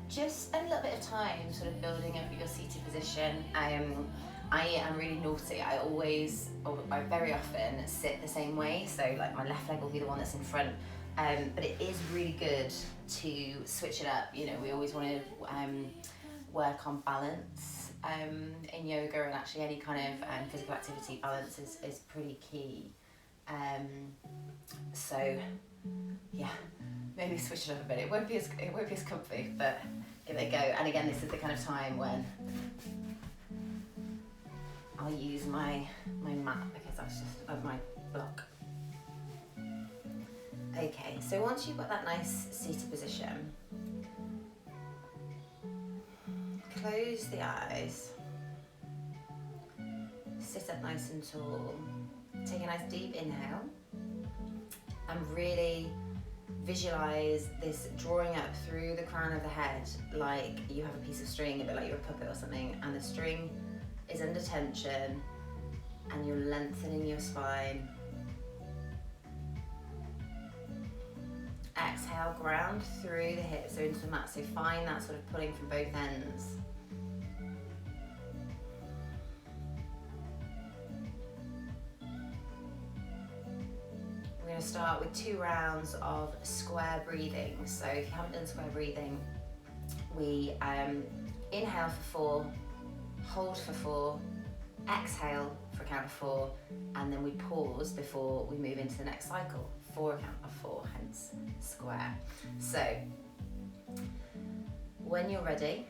just a little bit of time sort of building up your seated position. I am really naughty. I very often sit the same way, so like my left leg will be the one that's in front. But it is really good to switch it up. You know, we always want to work on balance in yoga, and actually any kind of physical activity, balance is pretty key. So yeah, maybe switch it up a bit. It won't be as comfy, but give it a go. And again, this is the kind of time when I'll use my mat, because that's just of my block. Okay, so once you've got that nice seated position, close the eyes, sit up nice and tall, take a nice deep inhale, and really visualize this drawing up through the crown of the head like you have a piece of string, a bit like you're a puppet or something, and the string is under tension and you're lengthening your spine. Exhale, ground through the hips, so into the mat, so find that sort of pulling from both ends. We're going to start with 2 rounds of square breathing. So if you haven't done square breathing, we inhale for 4, hold for 4, exhale for a count of 4, and then we pause before we move into the next cycle for a count of 4, hence square. So when you're ready,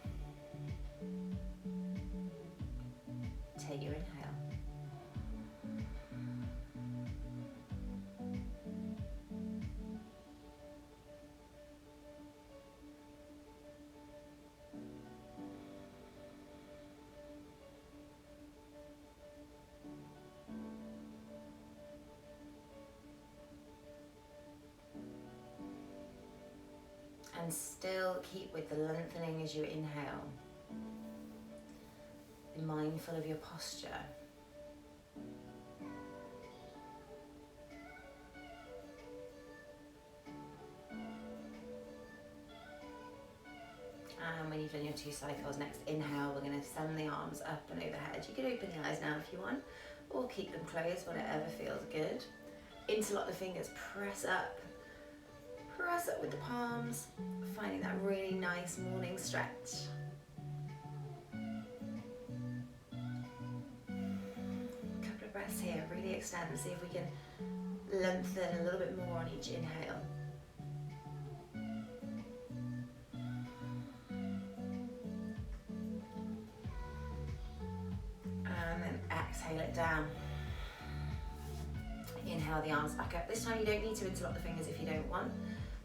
take your inhale. And still keep with the lengthening as you inhale. Be mindful of your posture. And when you've done your 2 cycles, next inhale, we're going to send the arms up and overhead. You can open the eyes now if you want, or keep them closed, whatever feels good. Interlock the fingers, press up with the palms, finding that really nice morning stretch. Couple of breaths here, really extend, see if we can lengthen a little bit more on each inhale. And then exhale it down. Inhale the arms back up. This time you don't need to interlock the fingers if you don't want.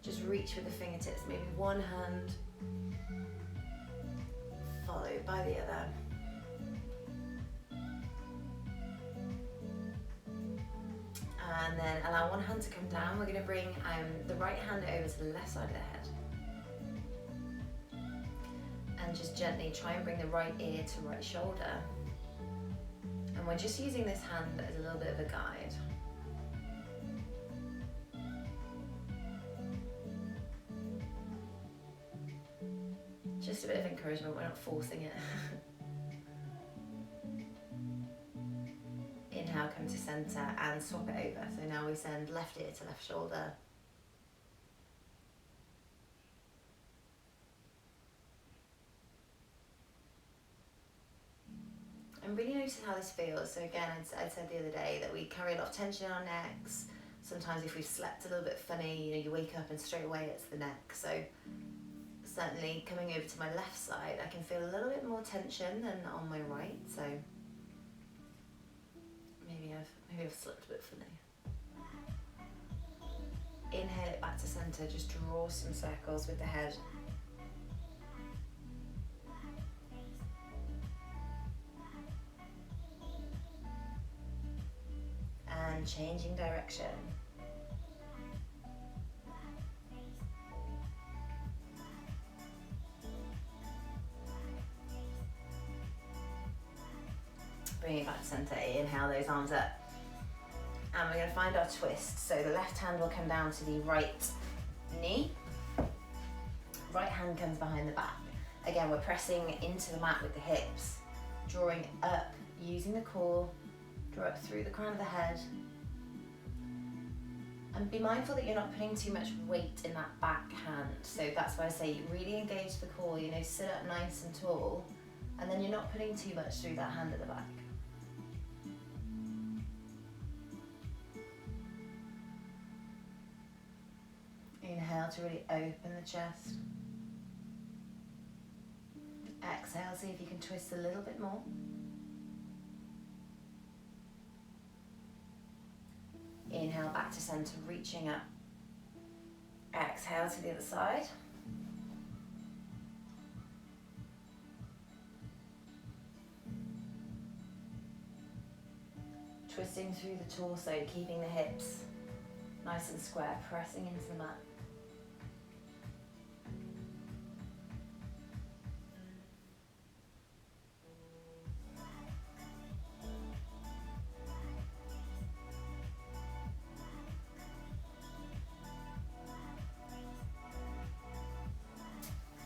Just reach with the fingertips, maybe one hand followed by the other. And then allow one hand to come down. We're going to bring the right hand over to the left side of the head. And just gently try and bring the right ear to right shoulder. And we're just using this hand as a little bit of a guide. Just a bit of encouragement, we're not forcing it. Inhale, come to center and swap it over. So now we send left ear to left shoulder. And really notice how this feels. So again, I said the other day that we carry a lot of tension in our necks. Sometimes if we've slept a little bit funny, you know, you wake up and straight away it's the neck. So certainly coming over to my left side, I can feel a little bit more tension than on my right, so maybe I've slept a bit funny. Inhale it back to center, just draw some circles with the head. And changing direction. Bring it back to center, inhale those arms up. And we're going to find our twist. So the left hand will come down to the right knee. Right hand comes behind the back. Again, we're pressing into the mat with the hips, drawing up, using the core, draw up through the crown of the head. And be mindful that you're not putting too much weight in that back hand. So that's why I say really engage the core, you know, sit up nice and tall, and then you're not putting too much through that hand at the back. Inhale to really open the chest. Exhale, see if you can twist a little bit more. Inhale back to center, reaching up. Exhale to the other side. Twisting through the torso, keeping the hips nice and square, pressing into the mat.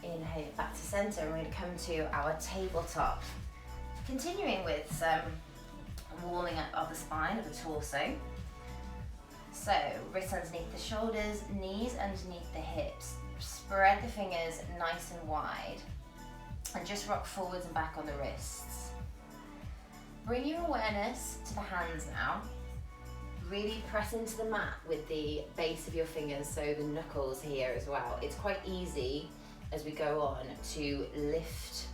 Inhale back to center, and we're going to come to our tabletop. Continuing with some warming up of the spine, of the torso. So, wrists underneath the shoulders, knees underneath the hips. Spread the fingers nice and wide, and just rock forwards and back on the wrists. Bring your awareness to the hands now. Really press into the mat with the base of your fingers, so the knuckles here as well. It's quite easy as we go on to lift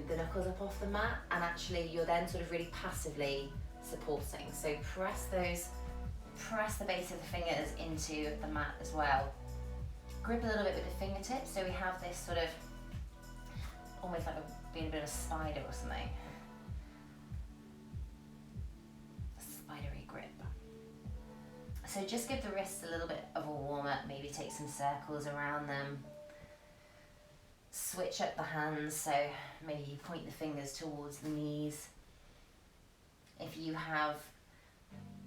the knuckles up off the mat, and actually you're then sort of really passively supporting. So press the base of the fingers into the mat as well. Grip a little bit with the fingertips, so we have this sort of almost like being a bit of a spider or something. A spidery grip. So just give the wrists a little bit of a warm up, maybe take some circles around them. Switch up the hands, so maybe you point the fingers towards the knees. If you have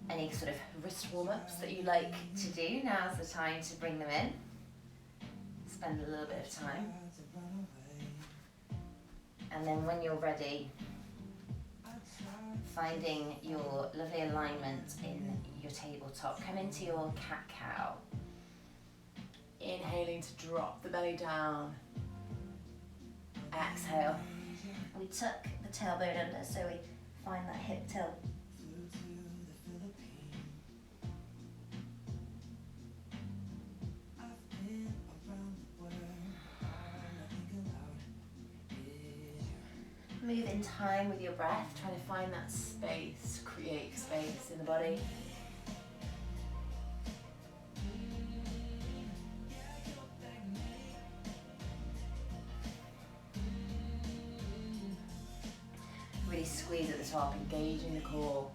any sort of wrist warm-ups that you like to do, now's the time to bring them in. Spend a little bit of time. And then when you're ready, finding your lovely alignment in your tabletop, come into your cat-cow. Inhaling to drop the belly down. Exhale. We tuck the tailbone under, so we find that hip tilt. Move in time with your breath, trying to find that space, create space in the body. Really squeeze at the top, engaging the core.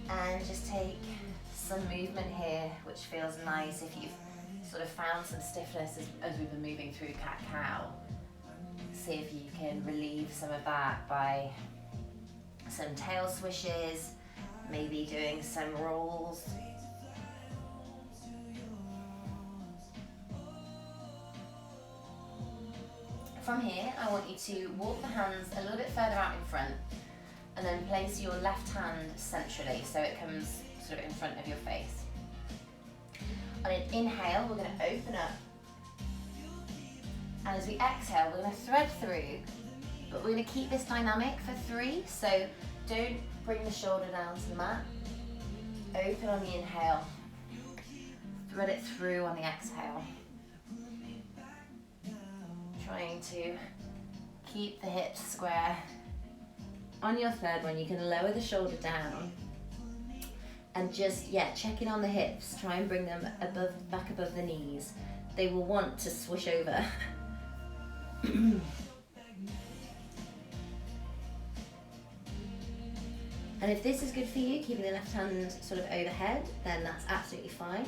And just take some movement here, which feels nice if you've sort of found some stiffness as we've been moving through cat-cow. See if you can relieve some of that by some tail swishes, maybe doing some rolls. From here, I want you to walk the hands a little bit further out in front, and then place your left hand centrally so it comes sort of in front of your face. On an inhale, we're going to open up, and as we exhale, we're going to thread through, but we're going to keep this dynamic for 3, so don't bring the shoulder down to the mat. Open on the inhale, thread it through on the exhale. Trying to keep the hips square. On your third one, you can lower the shoulder down and just, check in on the hips. Try and bring them back above the knees. They will want to swish over. And if this is good for you, keeping the left hand sort of overhead, then that's absolutely fine.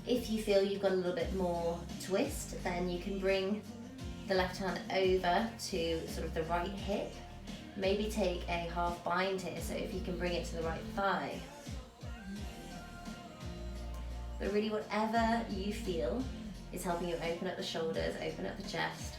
If you feel you've got a little bit more twist, then you can bring the left hand over to sort of the right hip. Maybe take a half bind here, so if you can bring it to the right thigh. But really whatever you feel is helping you open up the shoulders, open up the chest.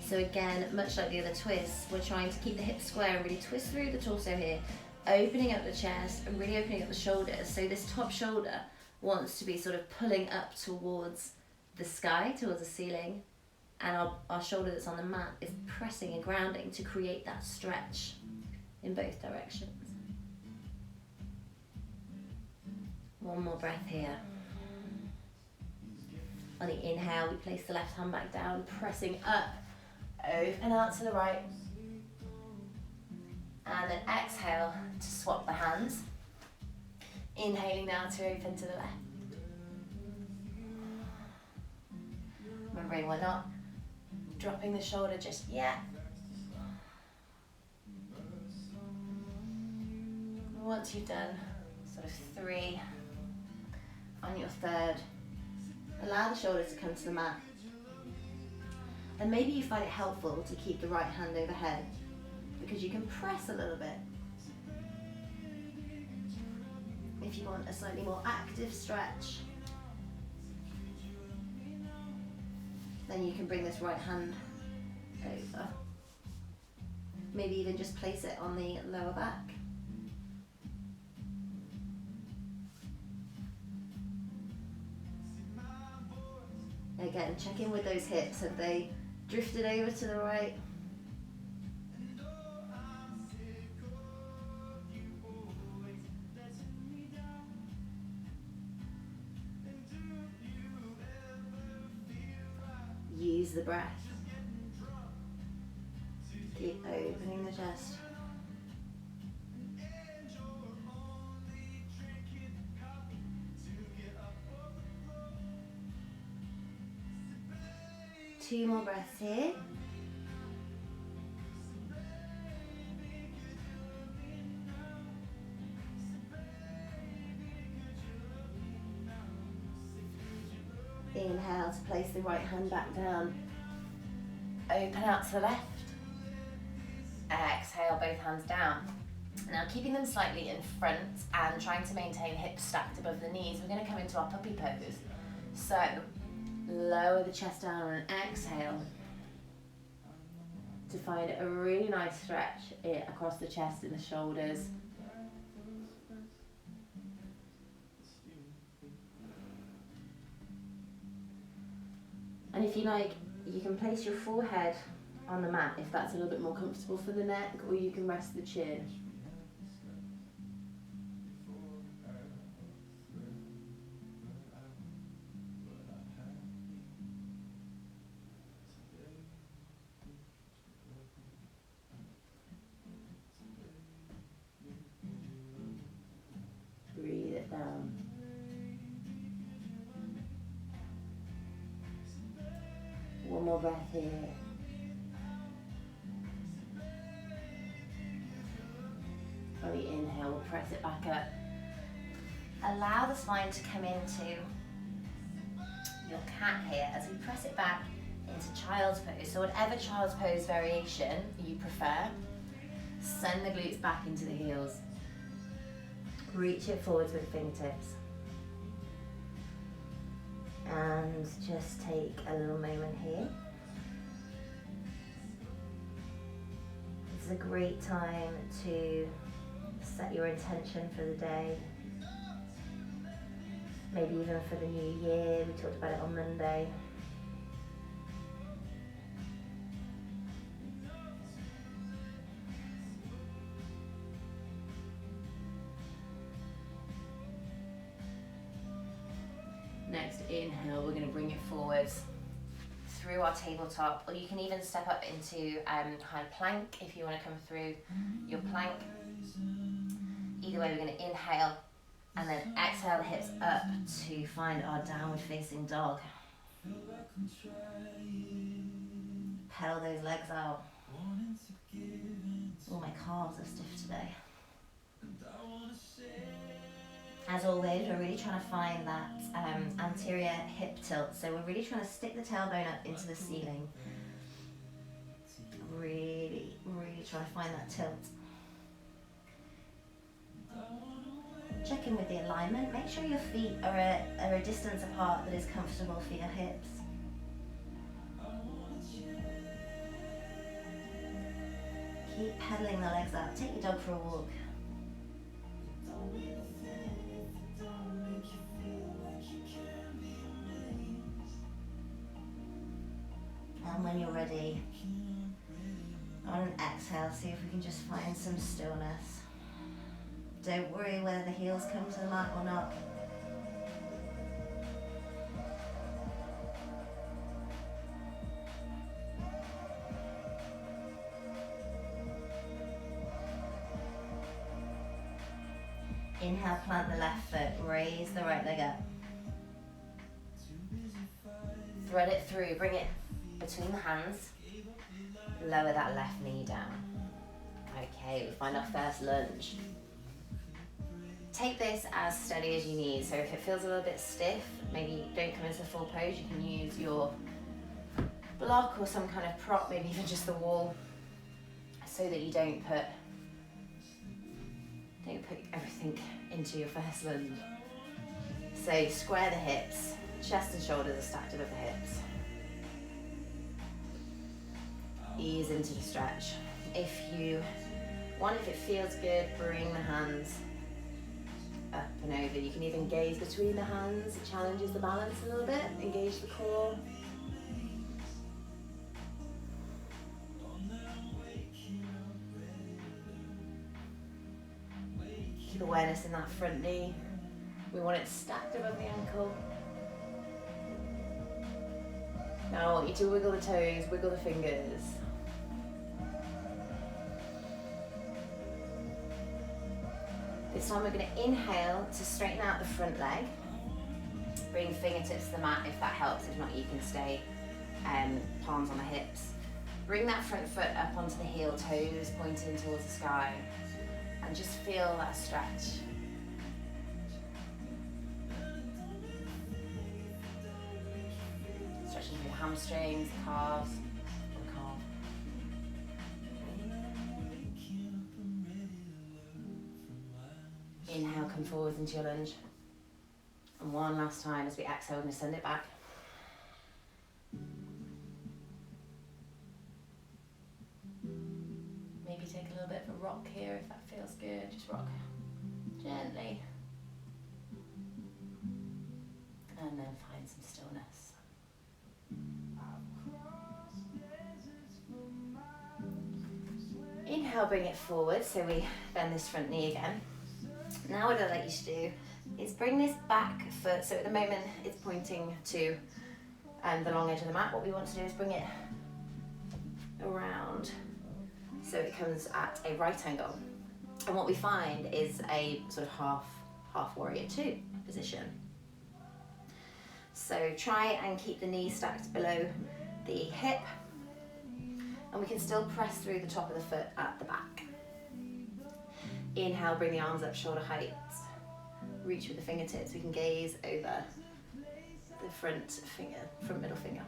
So again, much like the other twists, we're trying to keep the hips square and really twist through the torso here, opening up the chest and really opening up the shoulders. So this top shoulder wants to be sort of pulling up towards the sky, towards the ceiling, and our shoulder that's on the mat is pressing and grounding to create that stretch in both directions. One more breath here. On the inhale, we place the left hand back down, pressing up, open out to the right. And then exhale to swap the hands. Inhaling now to open to the left. Remembering we're not dropping the shoulder just yet. Once you've done sort of 3, on your third, allow the shoulders to come to the mat. And maybe you find it helpful to keep the right hand overhead because you can press a little bit. If you want a slightly more active stretch, then you can bring this right hand over. Maybe even just place it on the lower back. Again, check in with those hips. Have they drifted over to the right? Use the breath. Keep opening the chest. Two more breaths here. Inhale to place the right hand back down. Open out to the left. Exhale, both hands down. Now keeping them slightly in front and trying to maintain hips stacked above the knees, we're going to come into our puppy pose. So lower the chest down on an exhale to find a really nice stretch across the chest and the shoulders. And if you like, you can place your forehead on the mat if that's a little bit more comfortable for the neck, or you can rest the chin. Breathe it down. One more breath here. On the inhale, we'll press it back up. Allow the spine to come into your cat here as we press it back into child's pose. So whatever child's pose variation you prefer, send the glutes back into the heels. Reach it forwards with fingertips. And just take a little moment here. This is a great time to set your intention for the day. Maybe even for the new year. We talked about it on Monday. Next inhale, we're going to bring it forwards through our tabletop, or you can even step up into high plank if you want to come through your plank. Either way, we're going to inhale and then exhale the hips up to find our downward facing dog. Pedal those legs out. Oh, my calves are stiff today. As always, we're really trying to find that anterior hip tilt. So we're really trying to stick the tailbone up into the ceiling. Really, really try to find that tilt. Check in with the alignment. Make sure your feet are a distance apart that is comfortable for your hips. Keep pedaling the legs out. Take your dog for a walk. And when you're ready, on an exhale, see if we can just find some stillness. Don't worry whether the heels come to the mat or not. Inhale, plant the left foot, raise the right leg up. Thread it through, bring it between the hands. Lower that left knee down. Okay, we find our first lunge. Take this as steady as you need. So if it feels a little bit stiff, maybe don't come into the full pose, you can use your block or some kind of prop, maybe even just the wall, so that you don't put everything into your first lunge. So square the hips, chest and shoulders are stacked above the hips. Ease into the stretch. If it feels good, bring the hands up and over. You can even gaze between the hands. It challenges the balance a little bit. Engage the core. Keep awareness in that front knee. We want it stacked above the ankle. Now I want you to wiggle the toes, wiggle the fingers. This time we're going to inhale to straighten out the front leg. Bring fingertips to the mat if that helps. If not, you can stay palms on the hips. Bring that front foot up onto the heel, toes pointing towards the sky. And just feel that stretch. Stretching through the hamstrings, calves, or calf. Inhale, come forwards into your lunge. And one last time as we exhale, we're going to send it back. Maybe take a little bit of a rock here if that feels good. Just rock gently. And then find some stillness. Inhale, bring it forward, so we bend this front knee again. Now what I'd like you to do is bring this back foot, so at the moment it's pointing to the long edge of the mat. What we want to do is bring it around so it comes at a right angle. And what we find is a sort of half warrior two position. So try and keep the knee stacked below the hip, and we can still press through the top of the foot at the back. Inhale, bring the arms up shoulder height. Reach with the fingertips. We can gaze over the front middle finger.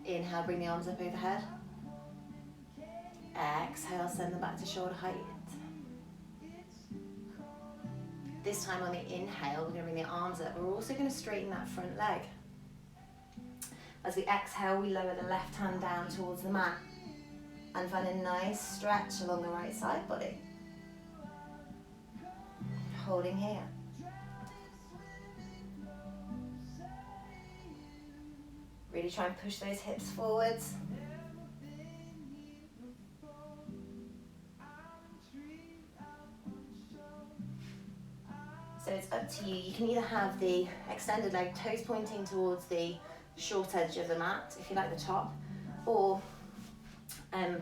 Inhale, bring the arms up overhead. Exhale, send them back to shoulder height. This time on the inhale, we're going to bring the arms up. We're also going to straighten that front leg. As we exhale, we lower the left hand down towards the mat and find a nice stretch along the right side body. Holding here. Really try and push those hips forwards. So it's up to you. You can either have the extended leg, toes pointing towards the short edge of the mat, if you like the top, or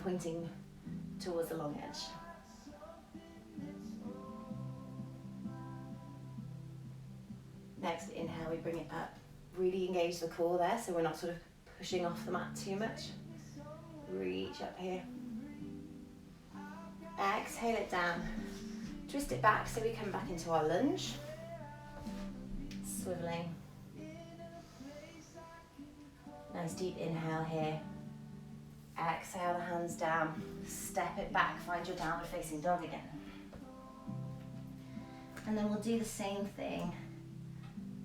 pointing towards the long edge. Next inhale, we bring it up. Really engage the core there, so we're not sort of pushing off the mat too much. Reach up here. Exhale it down. Twist it back so we come back into our lunge. Swiveling. Nice deep inhale here. Exhale the hands down. Step it back, find your downward facing dog again. And then we'll do the same thing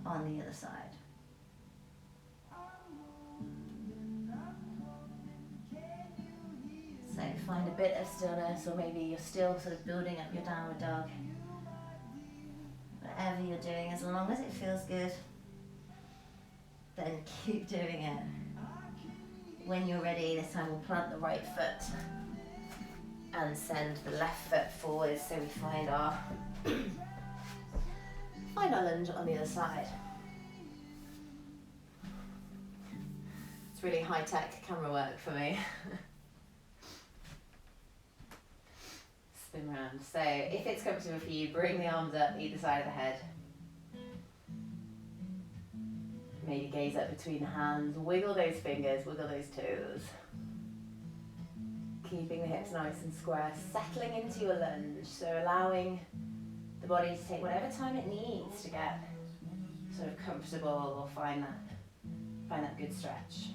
on the other side. So find a bit of stillness, or maybe you're still sort of building up your downward dog. Whatever you're doing, as long as it feels good, then keep doing it. When you're ready, this time we'll plant the right foot and send the left foot forward so we find our lunge on the other side. It's really high-tech camera work for me. Spin round. So if it's comfortable for you, bring the arms up either side of the head. Maybe gaze up between the hands, wiggle those fingers, wiggle those toes. Keeping the hips nice and square, settling into your lunge, so allowing the body to take whatever time it needs to get sort of comfortable or find that good stretch.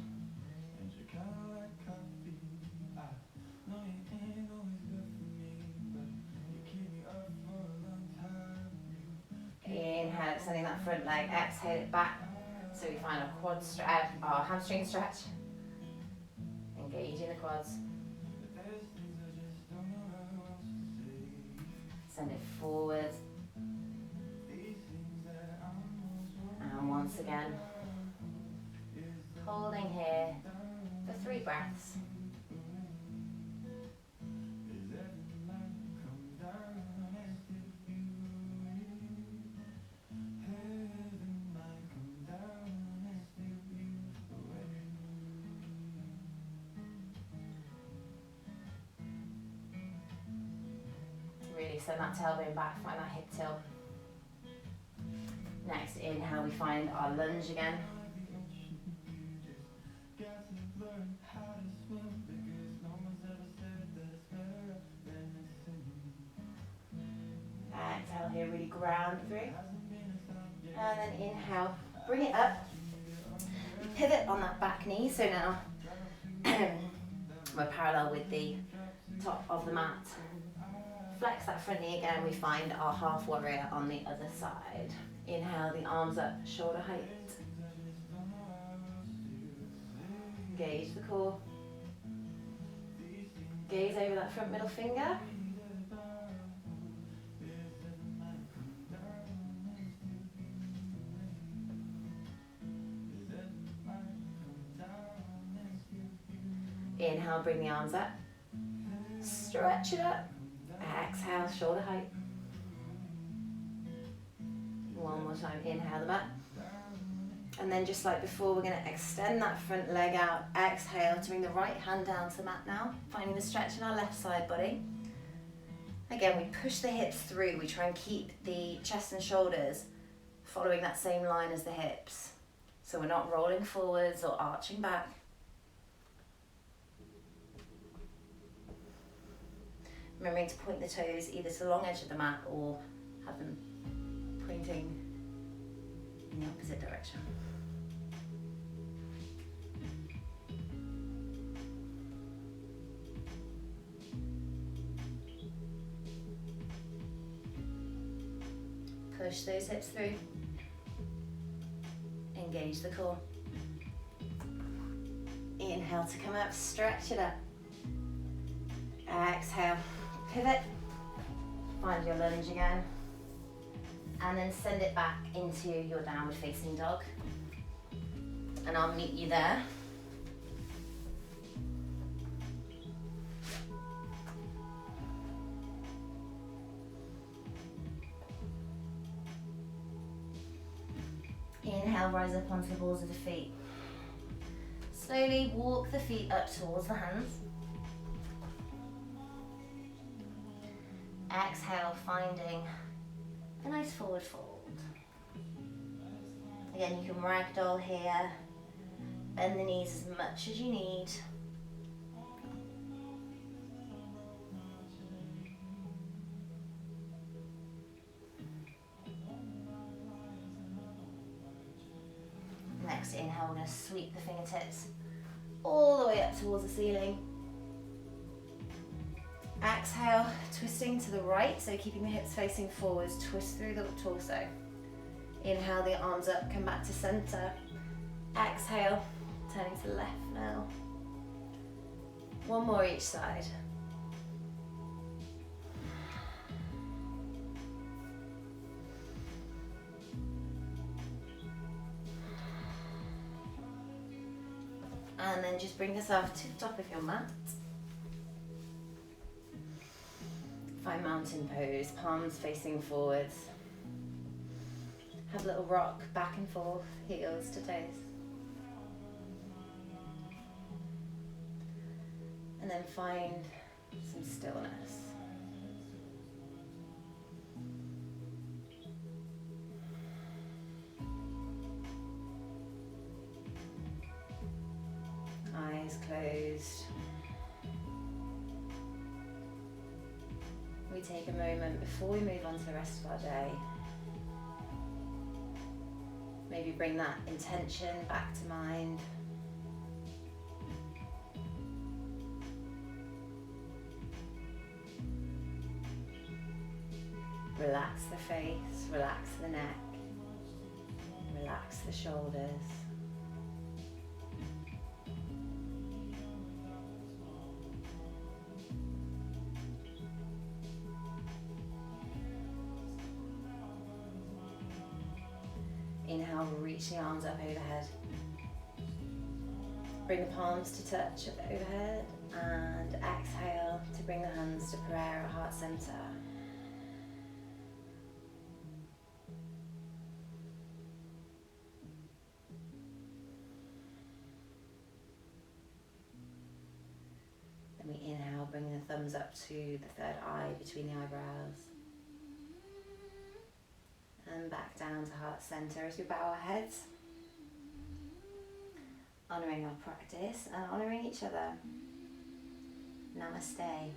Inhale, extending that front leg, exhale it back. So we find our quad stretch, our hamstring stretch. Engaging the quads. Send it forward. And once again, holding here for 3 breaths. Really send that tailbone back, find that hip tilt. Next inhale, we find our lunge again. Exhale here, really ground through. And then inhale, bring it up. Pivot on that back knee, so now we're parallel with the top of the mat. Flex that front knee again, we find our half warrior on the other side. Inhale, the arms up, shoulder height. Engage the core. Gaze over that front middle finger. Inhale, bring the arms up. Stretch it up. Exhale, shoulder height. One more time, inhale them up. And then just like before, we're going to extend that front leg out. Exhale to bring the right hand down to the mat now. Finding the stretch in our left side body. Again, we push the hips through. We try and keep the chest and shoulders following that same line as the hips. So we're not rolling forwards or arching back. Remembering to point the toes either to the long edge of the mat or have them pointing in the opposite direction. Push those hips through. Engage the core. Inhale to come up, stretch it up. Exhale. Pivot, find your lunge again, and then send it back into your downward facing dog. And I'll meet you there. Inhale, rise up onto the balls of the feet. Slowly walk the feet up towards the hands. Exhale, finding a nice forward fold. Again, you can ragdoll here. Bend the knees as much as you need. Next inhale, we're going to sweep the fingertips all the way up towards the ceiling. Exhale, twisting to the right, so keeping the hips facing forwards, twist through the torso. Inhale the arms up, come back to center. Exhale, turning to the left now. One more each side. And then just bring yourself to the top of your mat. Find mountain pose, palms facing forwards. Have a little rock back and forth, heels to toes. And then find some stillness. Eyes closed. We take a moment before we move on to the rest of our day. Maybe bring that intention back to mind. Relax the face, relax the neck, relax the shoulders. Inhale, reach the arms up overhead. Bring the palms to touch at the overhead, and exhale to bring the hands to prayer at heart center. Then we inhale, bring the thumbs up to the third eye between the eyebrows. And back down to heart center as we bow our heads. Honouring our practice and honouring each other. Namaste.